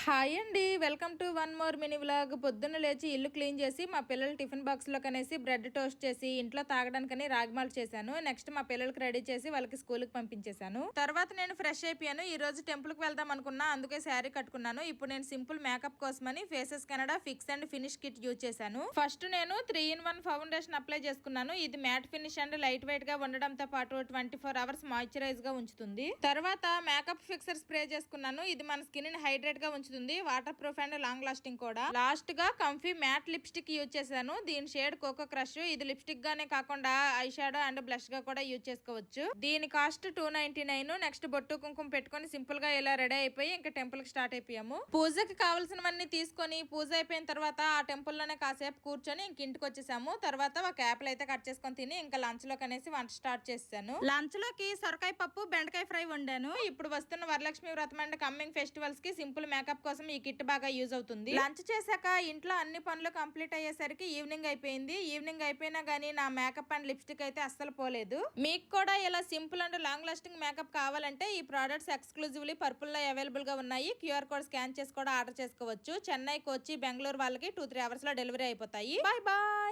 Hi అండి, welcome to one more mini vlog. పొద్దున్న లేచి ఇల్లు క్లీన్ చేసి మా పిల్లలు టిఫిన్ బాక్స్ లో కనేసి బ్రెడ్ టోస్ట్ చేసి ఇంట్లో తాగడానికని రాగిమాల్ చేశాను. నెక్స్ట్ మా పిల్లలకి రెడీ చేసి వాళ్ళకి స్కూల్ కి పంపించేశాను. తర్వాత నేను ఫ్రెష్ అయిపోయాను. ఈ రోజు టెంపుల్ కి వెళ్దాం అనుకున్నా, అందుకే శారీ కట్టుకున్నాను. ఇప్పుడు నేను సింపుల్ మేకప్ కోసమని Faces Canada fix and finish kit use చేశాను. ఫస్ట్ నేను 3-in-1 ఫౌండేషన్ అప్లై చేసుకున్నాను. ఇది matte finish and light weight గా ఉండడంతో పాటు 24 hours మాయిశ్చరైజ్ గా ఉంచుతుంది. తర్వాత మేకప్ ఫిక్సర్ స్ప్రే చేసుకున్నాను. ఇది మన స్కిన్ ని హైడ్రేట్ గా ఉంచుతుంది, water proof and long lasting కూడా. లాస్ట్ గా కంఫీ మ్యాట్ లిప్స్టిక్ యూజ్ చేశాను. దీని షేడ్ కోకో క్రష్. ఇది లిప్స్టిక్ గానే కాకుండా ఐ షాడో అండ్ బ్లష్ గా కూడా యూజ్ చేసుకోవచ్చు. దీని కాస్ట్ $2.99. నెక్స్ట్ బొట్టు కుంకుమ పెట్టుకొని సింపుల్ గా ఇలా రెడీ అయిపోయి ఇంకా టెంపుల్ కి స్టార్ట్ అయిపోయాము. పూజకి కావాల్సినవన్నీ తీసుకొని పూజ అయిపోయిన తర్వాత ఆ టెంపుల్ లోనే కాసేపు కూర్చొని ఇంక ఇంటికి వచ్చేసాము. తర్వాత ఒక యాపిల్ అయితే కట్ చేసుకొని తిని ఇంకా లంచ్ లో కనేసి వంట స్టార్ట్ చేశాను. లంచ్ లోకి సొరకాయ పప్పు బెండకాయ ఫ్రై వండాను. ఇప్పుడు వస్తున్న వరలక్ష్మి వ్రతం అండ్ కమ్మింగ్ ఫెస్టివల్స్ కి సింపుల్ మేకప్ కోసం ఈ కిట్ బాగా యూజ్ అవుతుంది. లంచ్ చేశాక ఇంట్లో అన్ని పనులు కంప్లీట్ అయ్యేసరికి ఈవినింగ్ అయిపోయింది. ఈవినింగ్ అయిపోయినా గానీ నా మేకప్ అండ్ లిప్స్టిక్ అయితే అస్సలు పోలేదు. మీకు కూడా ఇలా simple and long lasting makeup కావాలంటే ఈ ప్రొడక్ట్స్ ఎక్స్క్లూజివ్లీ పర్పుల్ లో అవైలబుల్ గా ఉన్నాయి. క్యూఆర్ కోడ్ స్కాన్ చేసి కూడా ఆర్డర్ చేసుకోవచ్చు. చెన్నై, కొచ్చి, బెంగళూరు వాళ్ళకి 2-3 hours లో డెలివరీ అయిపోతాయి. Bye bye.